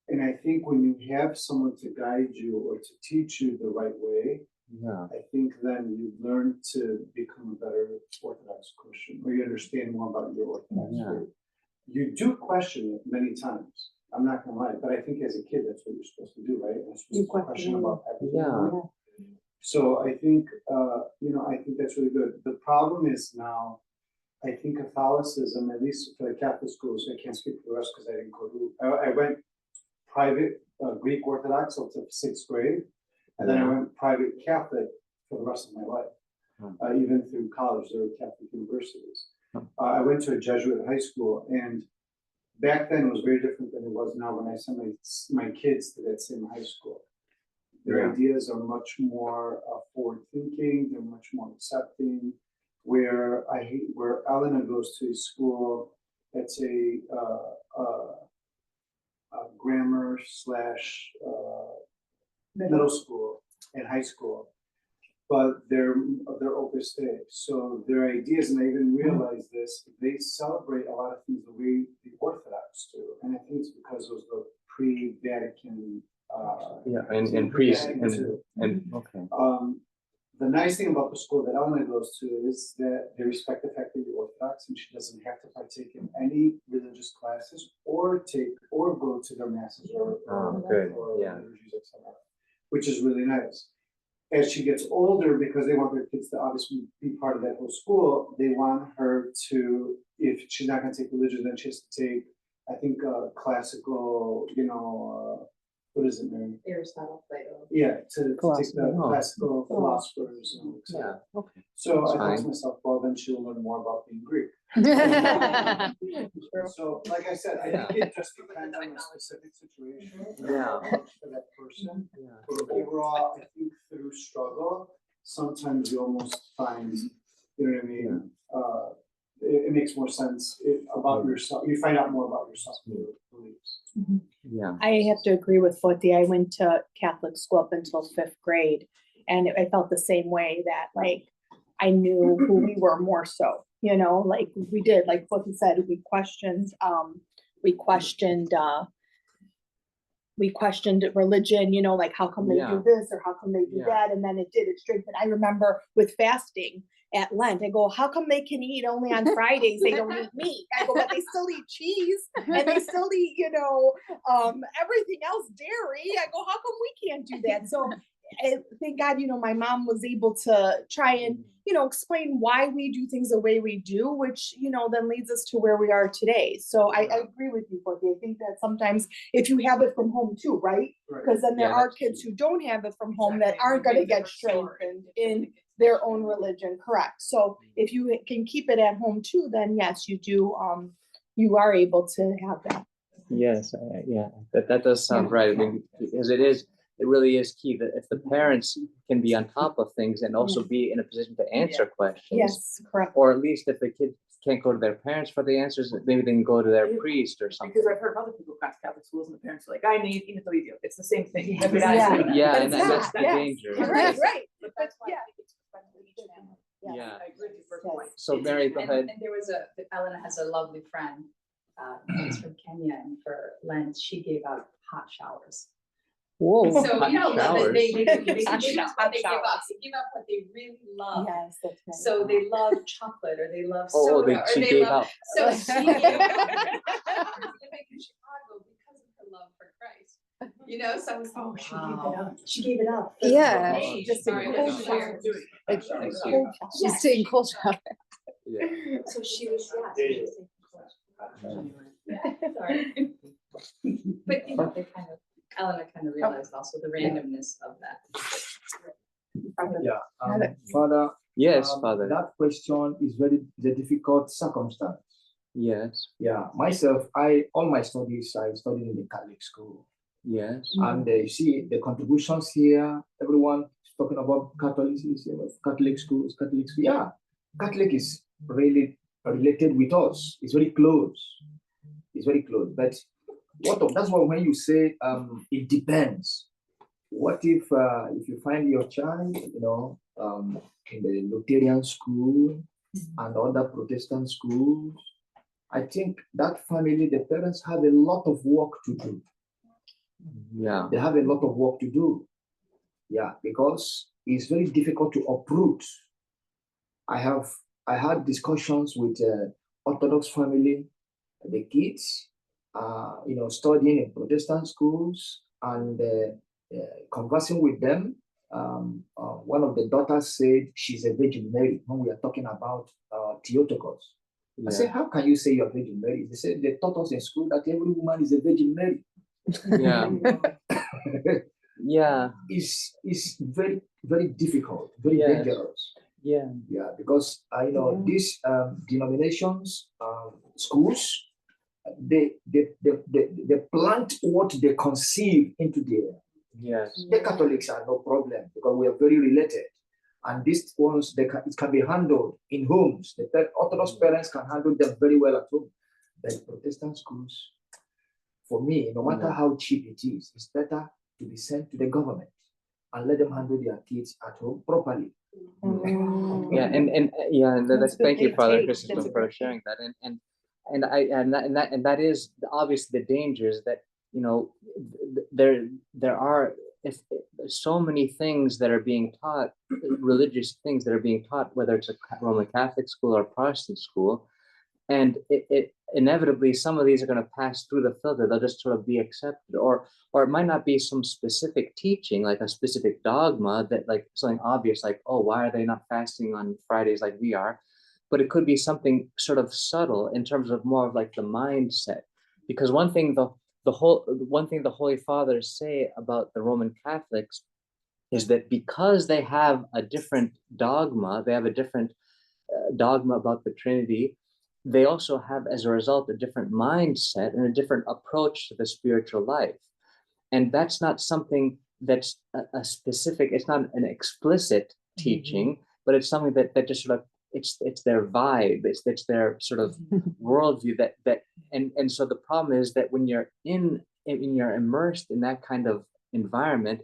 and I think when you have someone to guide you or to teach you the right way, I think then you learn to become a better Orthodox Christian, or you understand more about your Orthodox faith. You do question it many times. I'm not gonna lie, but I think as a kid, that's what you're supposed to do, right? You're supposed to question about everything. So I think, I think that's really good. The problem is now, I think Catholicism, at least for the Catholic schools, I can't speak for the rest because I didn't go to, I went private Greek Orthodox up to 6th grade, and then I went private Catholic for the rest of my life, even through college. There were Catholic universities. I went to a Jesuit high school, and back then it was very different than it was now when I sent my kids to that same high school. Their ideas are much more forward thinking, they're much more accepting. Where Elena goes to a school that's a grammar / middle school and high school, but they're overstayed. So their ideas, and I even realized this, they celebrate a lot of things the way the Orthodox do, and I think it's because of the pre-Vatican. And priest Vatican II. and okay. The nice thing about the school that Elena goes to is that they respect the fact that you're Orthodox, and she doesn't have to partake in any religious classes or go to their masses or good. liturgies, etc., which is really nice. As she gets older, because they want their kids to obviously be part of that whole school, they want her to, if she's not going to take religion, then she has to take, I think, classical, what is it, Mary? Aristotle, Plato. Yeah, to take the Oh. classical philosophers. And et cetera. Okay. So That's I thought to fine. myself, well, then she'll learn more about being Greek. So, like I said, I think it just depends on the specific situation. Yeah. For that person. But overall, I think through struggle, sometimes you almost find, you know what I mean? It makes more sense about yourself. You find out more about yourself and your beliefs. Yeah. I have to agree with Foti. I went to Catholic school up until 5th grade, and I felt the same way, that like I knew who we were more so, like we did, like Foti said, we questioned religion, like how come they do this or how come they do that, and then it strengthened. I remember with fasting at Lent, I go, how come they can eat only on Fridays? They don't eat meat. I go, but they still eat cheese and they still eat, everything else, dairy. I go, how come we can't do that? So thank God, my mom was able to try and, explain why we do things the way we do, which, then leads us to where we are today. So I agree with you, Forty. I think that sometimes if you have it from home too, right? Because then there are kids who don't have it from home that aren't going to get strengthened in their own religion. Correct. So if you can keep it at home too, then yes, you do. You are able to have that. Yes. That does sound right. I mean, because it really is key that if the parents can be on top of things and also be in a position to answer questions. Yes, correct. Or at least if the kid can't go to their parents for the answers, maybe they can go to their priest or something. Because I've heard other people across Catholic schools and the parents are like, I need video. It's the same thing. Yeah. But And it's that's the not. danger. Right. But that's why I think it's friendly to each family. Yeah. I agree with your first point. So Mary, go ahead. And there was Elena has a lovely friend, she's from Kenya, and for Lent, she gave out hot showers. Whoa. So, Hot they give up Hot they give up what they really love. Yes, that's right. So they love chocolate, or they love Oh, soda, she or they gave love. out. So she gave living in Chicago because of her love for Christ. So I was like, She gave it up. She gave it up. Yeah. Hey, Just sorry, a that's cold weird. shower. She's taking cold shower. Yeah. So she was, sorry. But they Elena kind of realized also the randomness of that. Yeah, Father. Yes, Father. That question is a difficult circumstance. Yes. Yeah, myself, all my studies, I studied in the Catholic school. Yes. And you see the contributions here, everyone is talking about Catholicism, Catholic schools, Yeah, Catholic is really related with us. It's very close. But that's why when you say it depends. What if you find your child, in the Lutheran school and other Protestant schools? I think that family, the parents have a lot of work to do. Yeah. They have a lot of work to do. Yeah, because it's very difficult to uproot. I had discussions with Orthodox family, the kids, studying in Protestant schools and conversing with them. One of the daughters said she's a Virgin Mary when we are talking about Theotokos. I said, how can you say you're Virgin Mary? They said they taught us in school that every woman is a Virgin Mary. Yeah. Yeah. It's very, very difficult, very dangerous. Yeah. Yeah, because these denominations, schools, they plant what they conceive into there. Yes. The Catholics are no problem because we are very related. And these ones, it can be handled in homes. The Orthodox parents can handle them very well at home. But Protestant schools, for me, no matter how cheap it is, it's better to be sent to the government. and let them handle their kids at home properly. Yeah, and That's that's a good thank you, big Father take. Christopher, That's a for great sharing that. And that is obviously the dangers that, you know, there are, if so many things that are being taught, religious things that are being taught, whether it's a Roman Catholic school or Protestant school, and it inevitably some of these are going to pass through the filter. They'll just sort of be accepted, or it might not be some specific teaching, like a specific dogma that, like something obvious, like, oh, why are they not fasting on Fridays like we are? But it could be something sort of subtle in terms of more of like the mindset. Because one thing the Holy Fathers say about the Roman Catholics is that because they have a different dogma, they have a different dogma about the Trinity, they also have, as a result, a different mindset and a different approach to the spiritual life. And that's not something that's a specific, it's not an explicit teaching, but it's something that just sort of, it's their vibe, it's their sort of worldview and so the problem is that when you're immersed in that kind of environment,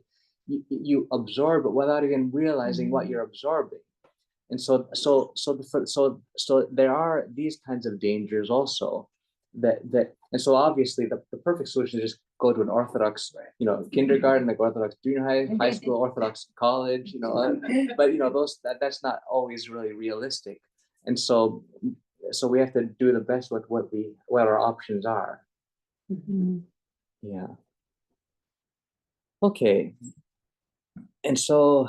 you absorb it without even realizing what you're absorbing. And so there are these kinds of dangers also and so obviously the perfect solution is just go to an Orthodox, you know, kindergarten, like Orthodox junior high school, Orthodox college, you know, but you know, that's not always really realistic. And so we have to do the best with what our options are. Yeah. Okay. And so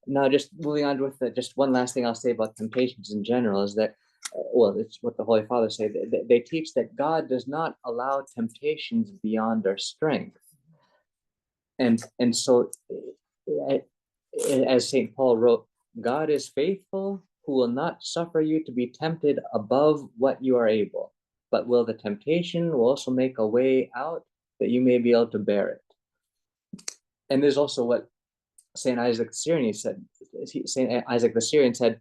now, just moving on with just one last thing I'll say about temptations in general is that, well, it's what the Holy Fathers say. They teach that God does not allow temptations beyond our strength, and so, as Saint Paul wrote, God is faithful, who will not suffer you to be tempted above what you are able, but will the temptation will also make a way out that you may be able to bear it. And there's also what Saint Isaac the Syrian said. Saint Isaac the Syrian said,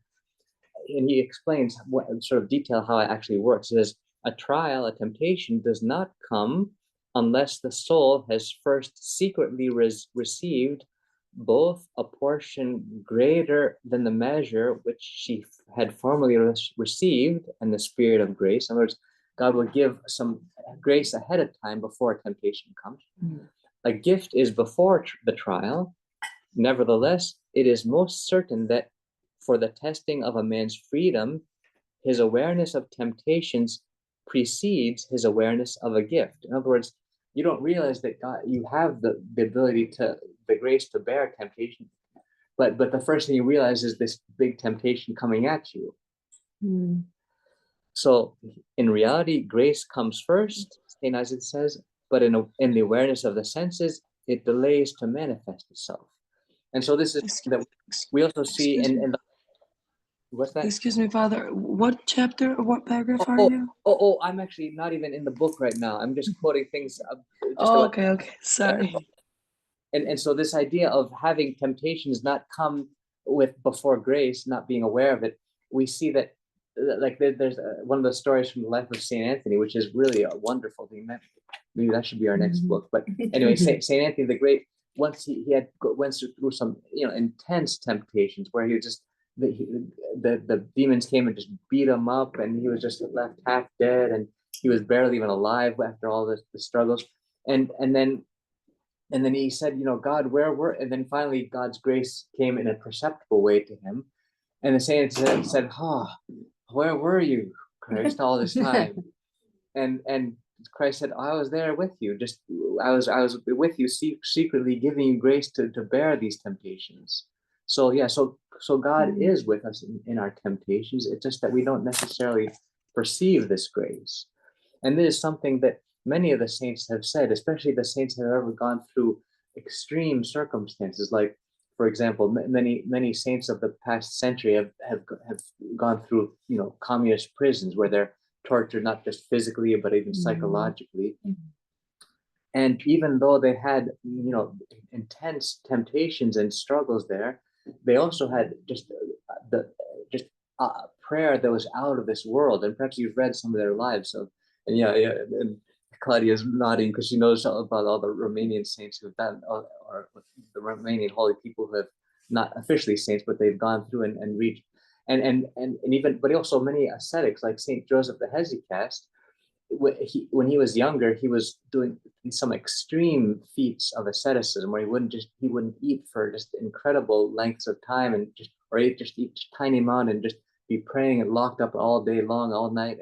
and he explains what sort of detail how it actually works. He says, a trial, a temptation does not come unless the soul has first secretly received both a portion greater than the measure which she had formerly received and the spirit of grace. In other words, God will give some grace ahead of time before a temptation comes. A gift is before the trial. Nevertheless, it is most certain that for the testing of a man's freedom, his awareness of temptations precedes his awareness of a gift. In other words, you don't realize that God, you have the ability the grace to bear temptation, but the first thing you realize is this big temptation coming at you. So in reality, grace comes first, St. Isaac says, but in the awareness of the senses, it delays to manifest itself. And so this is that we also see in the, what's that? Excuse me, Father. What chapter or what paragraph are you? I'm actually not even in the book right now. I'm just quoting things. Okay. Sorry. And so this idea of having temptations not come before grace, not being aware of it, we see that like there's one of the stories from the life of Saint Anthony, which is really a wonderful thing. Maybe that should be our next book. But anyway, Saint Anthony the Great, once he went through some intense temptations where he was just the demons came and just beat him up, and he was just left half dead, and he was barely even alive after all the struggles. And then he said, God, where were? And then finally, God's grace came in a perceptible way to him, and the saint said, where were you, Christ, all this time? And Christ said, I was there with you. I was with you, secretly giving you grace to bear these temptations. So yeah, so God is with us in our temptations. It's just that we don't necessarily perceive this grace. And this is something that many of the saints have said, especially the saints that have ever gone through extreme circumstances. Like, for example, many saints of the past century have gone through, communist prisons where they're tortured not just physically but even psychologically. And even though they had intense temptations and struggles there, they also had just prayer that was out of this world. And perhaps you've read some of their lives. So and Claudia's nodding because she knows all about all the Romanian saints who've done, or the Romanian holy people who have not officially saints, but they've gone through and reached, and even, but also many ascetics like Saint Joseph the Hesychast. When he was younger, he was doing some extreme feats of asceticism where he wouldn't eat for just incredible lengths of time, and eat just tiny amount and just be praying and locked up all day long, all night.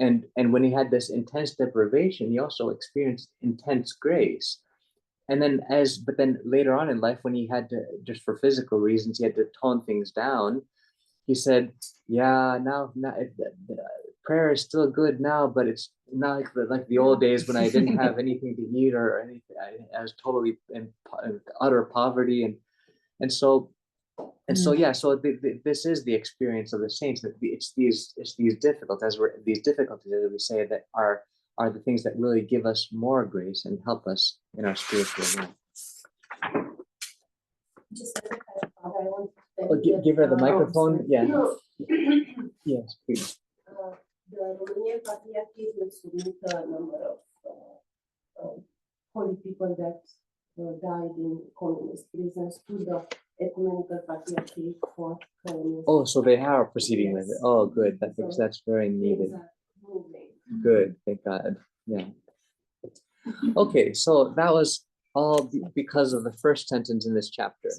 And when he had this intense deprivation, he also experienced intense grace. And but then later on in life, when he had to, just for physical reasons, he had to tone things down, he said, yeah, now prayer is still good now, but it's not like the old days when I didn't have anything to eat or anything. I was totally in utter poverty. So yeah, so this is the experience of the saints, that it's these difficulties, as we say, that are the things that really give us more grace and help us in our spiritual life. Just as a kind of thought, I want to Give her the microphone. sorry. Yeah. No. Yes, please. The Romanian Patriarchy will submit a number of holy people that died in communist prisons to the Ecumenical Patriarchy for colonies. Oh, so they are proceeding with it. Oh, good. That's very needed. Good. Thank God. Yeah. Okay, so that was all because of the first sentence in this chapter.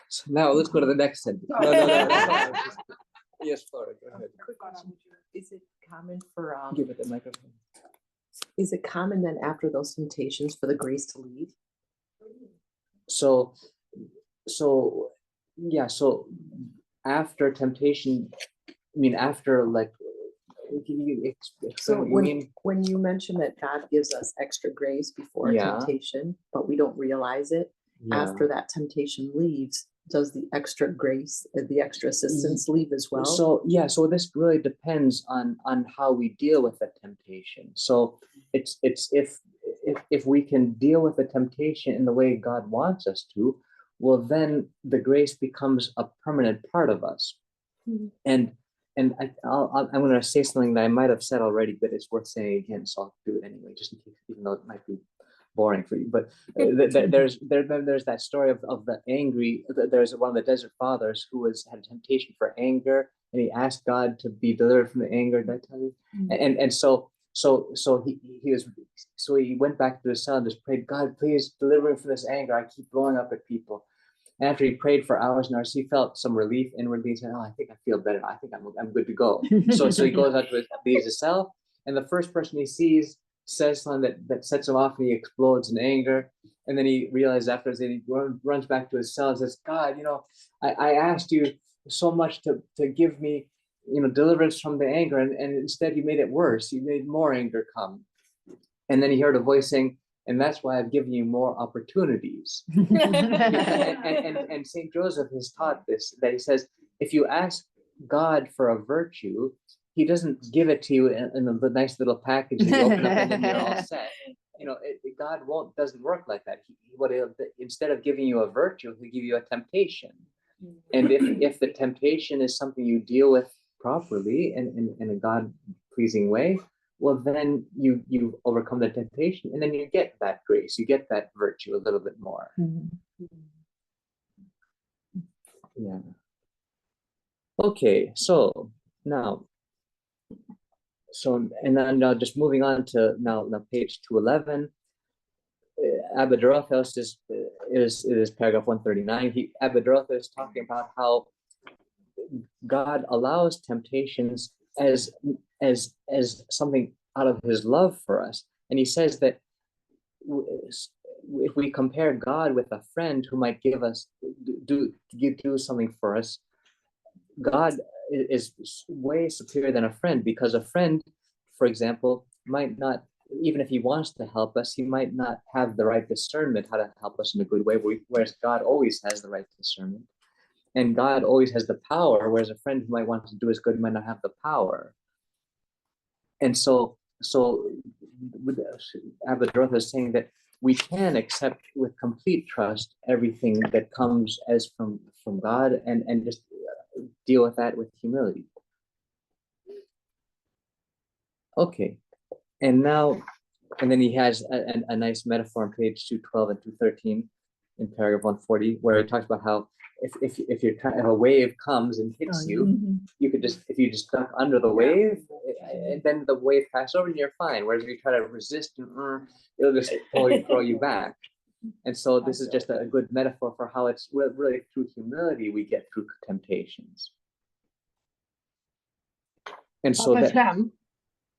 So now let's go to the next sentence. No. Yes, Flora, go ahead. Quick question. Is it common for Give it the microphone. is it common then after those temptations for the grace to leave? So yeah, so after temptation, I mean, after like, So when you mention that God gives us extra grace before Yeah. temptation, but we don't realize it, after that temptation leaves, does the extra grace, the extra assistance leave as well? So yeah, so this really depends on how we deal with the temptation. So it's if we can deal with the temptation in the way God wants us to, well, then the grace becomes a permanent part of us. Mhm. And I'm going to say something that I might have said already, but it's worth saying again, so I'll do it anyway, just in case, even though it might be boring for you. But there's that story of the angry. There's one of the desert fathers who had temptation for anger, and he asked God to be delivered from the anger. Did I tell you? And so he went back to his cell and just prayed, God, please deliver me from this anger. I keep blowing up at people. And after he prayed for hours and hours, he felt some relief inwardly. He said, "Oh, I think I feel better. I think I'm good to go." So he goes out to his cell, and the first person he sees says something that sets him off, and he explodes in anger. And then he realizes afterwards that he runs back to his cell and says, "God, I asked you so much to give me, deliverance from the anger, and instead you made it worse. You made more anger come." And then he heard a voice saying, "And that's why I've given you more opportunities." and Saint Joseph has taught this, that he says, if you ask God for a virtue, he doesn't give it to you in a nice little package and you open up and then you're all set. God doesn't work like that. Instead of giving you a virtue, he'll give you a temptation. And if the temptation is something you deal with properly and in a God-pleasing way, well, then you overcome the temptation, and then you get that grace, you get that virtue a little bit more. Yeah. Okay, so now, and then now just moving on to now page 211. Abba Dorotheus is paragraph 139. Abba Dorotheus is talking about how God allows temptations as something out of his love for us. And he says that if we compare God with a friend who might give us, do something for us, God is way superior than a friend, because a friend, for example, might not, even if he wants to help us, he might not have the right discernment how to help us in a good way, whereas God always has the right discernment. And God always has the power, whereas a friend who might want to do us good might not have the power. And so Abba Dorotheus is saying that we can accept with complete trust everything that comes as from God, and just deal with that with humility. Okay, and now And then he has a nice metaphor on page 212 and 213 in paragraph 140, where he talks about how if a wave comes and hits you, you could just, if you just duck under the wave, and then the wave passes over and you're fine. Whereas if you try to resist, it'll just totally throw you back. And so this is just a good metaphor for how it's really through humility we get through temptations. And so Papa that, Sam,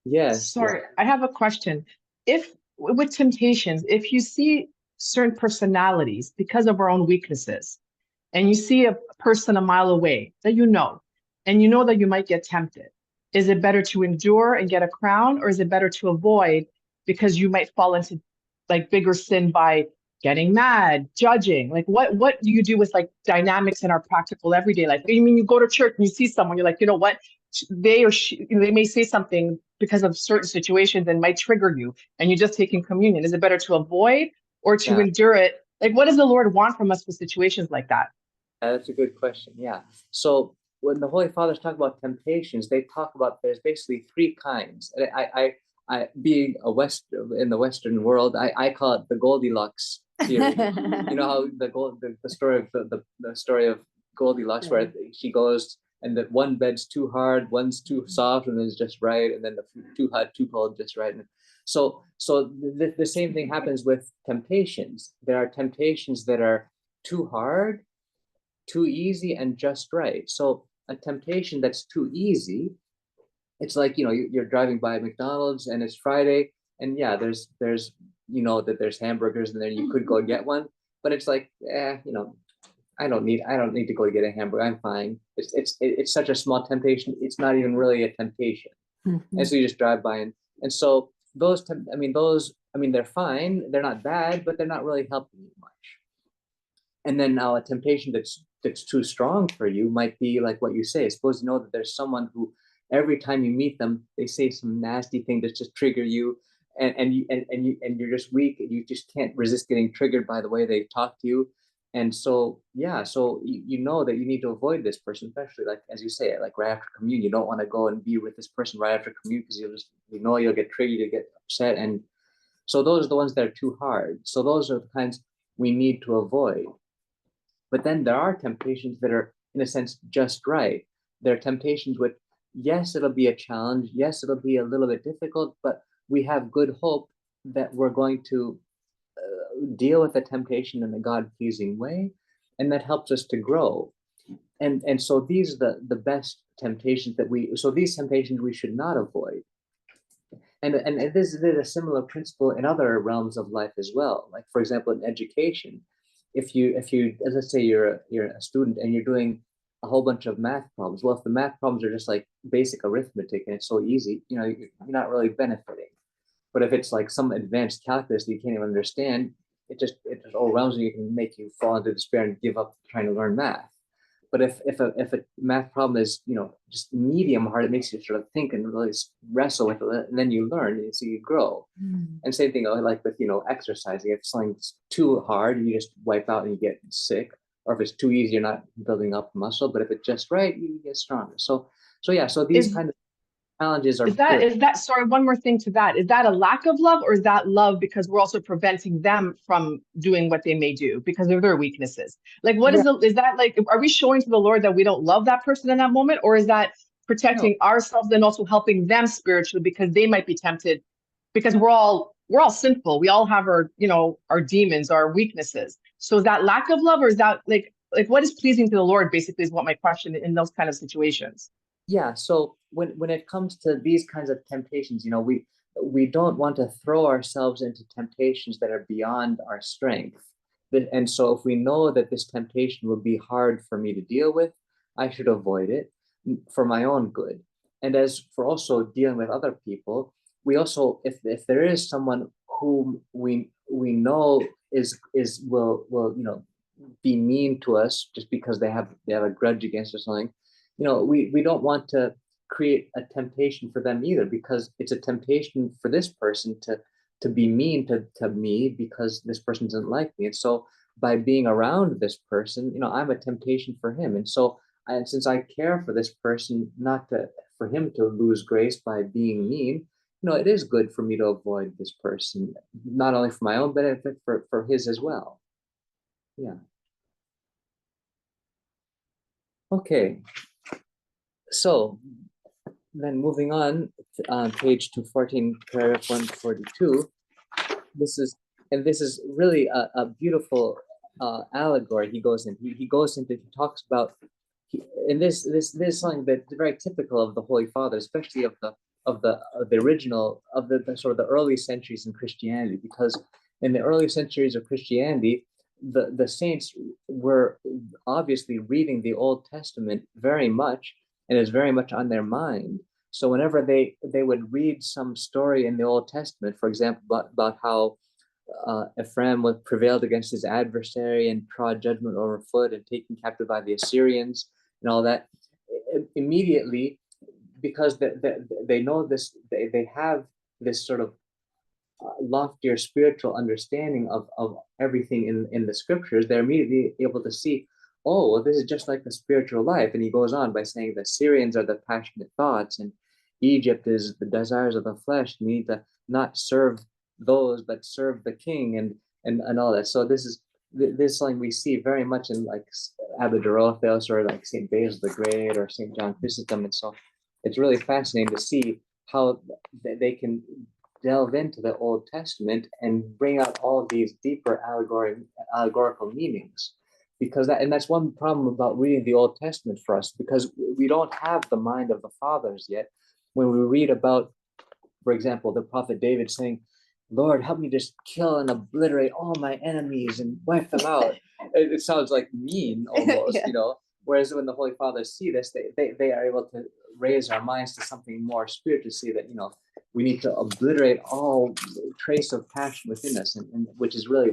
yes. sorry, I have a question. If with temptations, if you see certain personalities because of our own weaknesses, and you see a person a mile away that and you know that you might get tempted, is it better to endure and get a crown, or is it better to avoid because you might fall into like bigger sin by getting mad, judging? Like what do you do with like dynamics in our practical everyday life? I mean, you go to church and you see someone, you're like, you know what, they or she, they may say something because of certain situations and might trigger you, and you're just taking communion. Is it better to avoid or to endure it? Like, what does the Lord want from us for situations like that? That's a good question. Yeah. So when the Holy Fathers talk about temptations, they talk about there's basically three kinds. I being in the Western world, I call it the Goldilocks theory. You know how the story of the story of Goldilocks, where she goes and that one bed's too hard, one's too soft, and then it's just right, and then the too hot, too cold, just right. And so the same thing happens with temptations. There are temptations that are too hard, too easy, and just right. So a temptation that's too easy, it's like, you know, you're driving by McDonald's and it's Friday, and yeah, there's you know that there's hamburgers and then you could go and get one, but it's like, you know, I don't need to go get a hamburger. I'm fine. It's such a small temptation. It's not even really a temptation, and so you just drive by and so those they're fine. They're not bad, but they're not really helping you much. And then now a temptation that's too strong for you might be like what you say. Suppose you know that there's someone who every time you meet them, they say some nasty thing that just trigger you, and you're just weak, and you just can't resist getting triggered by the way they talk to you. And so you know that you need to avoid this person, especially like as you say, like right after communion. You don't want to go and be with this person right after communion because you'll get triggered, you'll get upset, and so those are the ones that are too hard. So those are the kinds we need to avoid. But then there are temptations that are, in a sense, just right. There are temptations which, yes, it'll be a challenge. Yes, it'll be a little bit difficult, but we have good hope that we're going to deal with the temptation in a God-pleasing way, and that helps us to grow. And so these are the best temptations these temptations we should not avoid. And this is a similar principle in other realms of life as well. Like, for example, in education, if you let's say you're a student and you're doing a whole bunch of math problems. Well, if the math problems are just like basic arithmetic and it's so easy, you know, you're not really benefiting. But if it's like some advanced calculus that you can't even understand, it just overwhelms you. It can make you fall into despair and give up trying to learn math. But if a math problem is, you know, just medium hard, it makes you sort of think and really wrestle with it, and then you learn, and so you grow. And same thing like with, you know, exercising. If something's too hard, you just wipe out and you get sick. Or if it's too easy, you're not building up muscle. But if it's just right, you get stronger. So these kind of challenges are. Is that sorry, one more thing to that. Is that a lack of love, or is that love because we're also preventing them from doing what they may do because of their weaknesses? Like, is that like, are we showing to the Lord that we don't love that person in that moment, or is that protecting ourselves and also helping them spiritually because they might be tempted? Because we're all sinful. We all have our, you know, our demons, our weaknesses. So is that lack of love, or is that like what is pleasing to the Lord, basically, is what my question in those kind of situations. Yeah, so when it comes to these kinds of temptations, you know, we don't want to throw ourselves into temptations that are beyond our strength. And so if we know that this temptation will be hard for me to deal with, I should avoid it for my own good. And as for also dealing with other people, we also, if there is someone whom we know will you know, be mean to us just because they have a grudge against us or something, you know, we don't want to create a temptation for them either, because it's a temptation for this person to be mean to me because this person doesn't like me. And so by being around this person, you know, I'm a temptation for him. And so since I care for this person, not for him to lose grace by being mean, it is good for me to avoid this person, not only for my own benefit, for his as well. Yeah. Okay. So then moving on page 214, paragraph 142, this is really a beautiful allegory he goes into. He talks about, and this is something that's very typical of the Holy Father, especially of the original, of the sort of the early centuries in Christianity, because in the early centuries of Christianity, the saints were obviously reading the Old Testament very much, and is very much on their mind. So whenever they would read some story in the Old Testament, for example, about how Ephraim was prevailed against his adversary and trod judgment overfoot and taken captive by the Assyrians and all that, immediately, because they know this, they have this sort of loftier spiritual understanding of everything in the scriptures, they're immediately able to see, oh, well, this is just like the spiritual life. And he goes on by saying the Syrians are the passionate thoughts, and Egypt is the desires of the flesh. You need to not serve those, but serve the king, and all that. So this is something we see very much in like Abba Dorotheus or like St. Basil the Great or St. John Chrysostom. And so it's really fascinating to see how they can delve into the Old Testament and bring out all these deeper allegorical meanings. Because that's one problem about reading the Old Testament for us, because we don't have the mind of the fathers yet. When we read about, for example, the prophet David saying, Lord, help me just kill and obliterate all my enemies and wipe them out. It sounds like mean almost, Yeah. Whereas when the Holy Fathers see this, they are able to raise our minds to something more spiritual, to see that, we need to obliterate all trace of passion within us, and which is really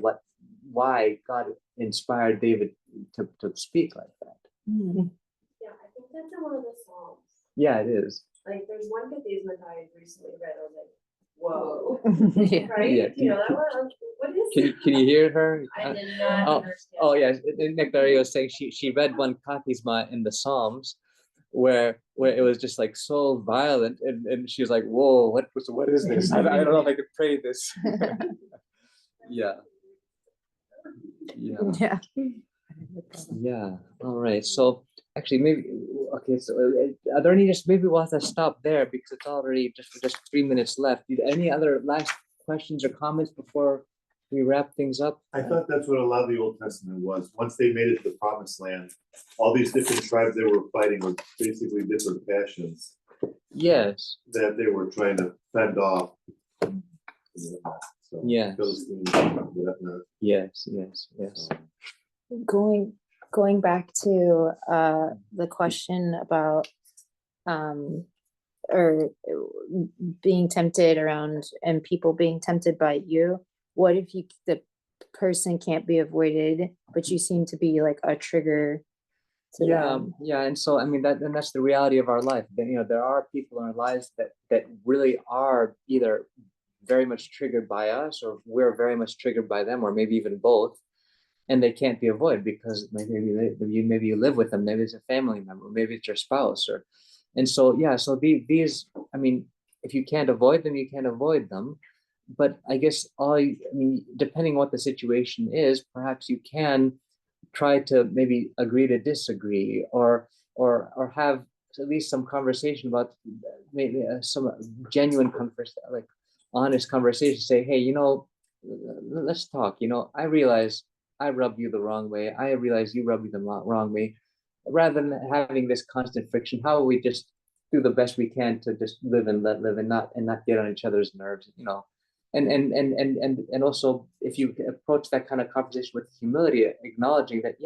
why God inspired David to speak like that. Mm. Yeah, I think that's in one of the Psalms. Yeah, it is. Like, there's one Kathisma I recently read. I was like, whoa. Yeah. Right? Yeah. That one, what is Can you hear her? I did not understand. Oh yes, Nectaria was saying she read one Kathisma in the Psalms where it was just like so violent, and she was like, whoa, what is this? I don't know if I could pray this. Yeah. All right, so actually are there any, maybe we'll have to stop there because it's already just 3 minutes left. Any other last questions or comments before we wrap things up? I thought that's what a lot of the Old Testament was. Once they made it to the promised land, all these different tribes they were fighting were basically different passions. Yes. That they were trying to fend off. So, yes. Yes. Going back to the question about or being tempted around and people being tempted by you, what if the person can't be avoided, but you seem to be like a trigger to them? And so I mean that's the reality of our life. There are people in our lives that really are either very much triggered by us, or we're very much triggered by them, or maybe even both, and they can't be avoided because maybe you live with them, maybe it's a family member, maybe it's your spouse, so these, I mean, if you can't avoid them, you can't avoid them. But I guess depending what the situation is, perhaps you can try to maybe agree to disagree, or have at least some conversation about maybe some genuine like honest conversation. Say, hey, let's talk. I realize I rub you the wrong way. I realize you rub me the wrong way. Rather than having this constant friction, how will we just do the best we can to just live and let live and not get on each other's nerves, and also if you approach that kind of conversation with humility, acknowledging that,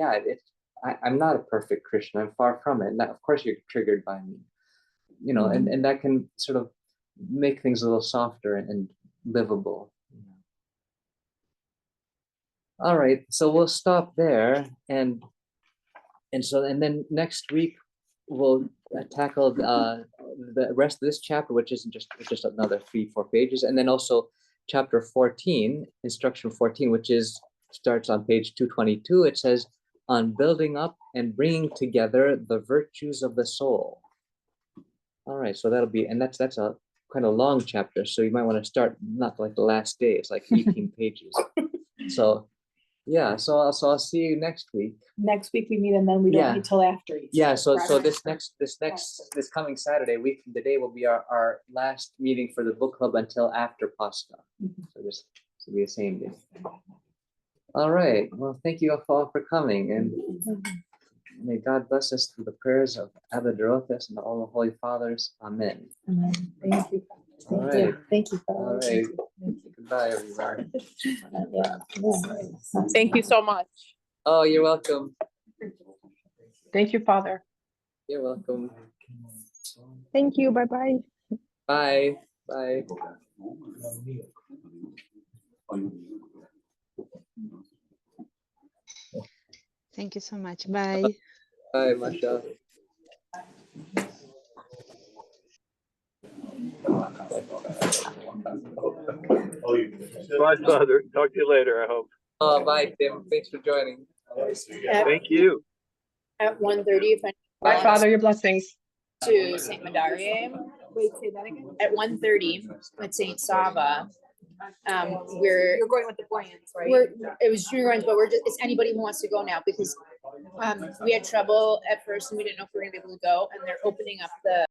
I'm not a perfect Christian, I'm far from it. And that, of course you're triggered by me, and that can sort of make things a little softer and livable. All right, so we'll stop there, and then next week we'll tackle the rest of this chapter, which isn't just another 3-4 pages, and then also chapter 14, instruction 14, which starts on page 222. It says, on building up and bringing together the virtues of the soul. All right, so that'll be, and that's a quite a long chapter, so you might want to start not like the last day. It's like 18 pages. So yeah, so I'll see you next week. Next week we meet and then we Yeah. don't meet till after Easter. Yeah, so correct? this coming Saturday, week from today, will be our last meeting for the book club until after Pascha. So this will be the same day. All right. Well, thank you all for coming, and may God bless us through the prayers of Abba Dorotheus and all the Holy Fathers. Amen. Amen. Thank you. All Thank right. you. Thank you. All Father. right. Thank you. Goodbye, everybody. Yeah. Thank you so much. Oh, you're welcome. Thank you, Father. You're welcome. Thank you. Bye-bye. Bye. Bye. Thank you so much. Bye. Bye, Masha. Bye, Father. Talk to you later, I hope. Oh, bye, Tim. Thanks for joining. Thank you. At 1:30, if I Bye, Father, your blessings. to Saint Madariae. Wait, say that again. At 1:30 at Saint Sava. You're going with the plans, right? It was junior ones, but it's anybody who wants to go now because we had trouble at first and we didn't know if we were gonna be able to go, and they're opening up the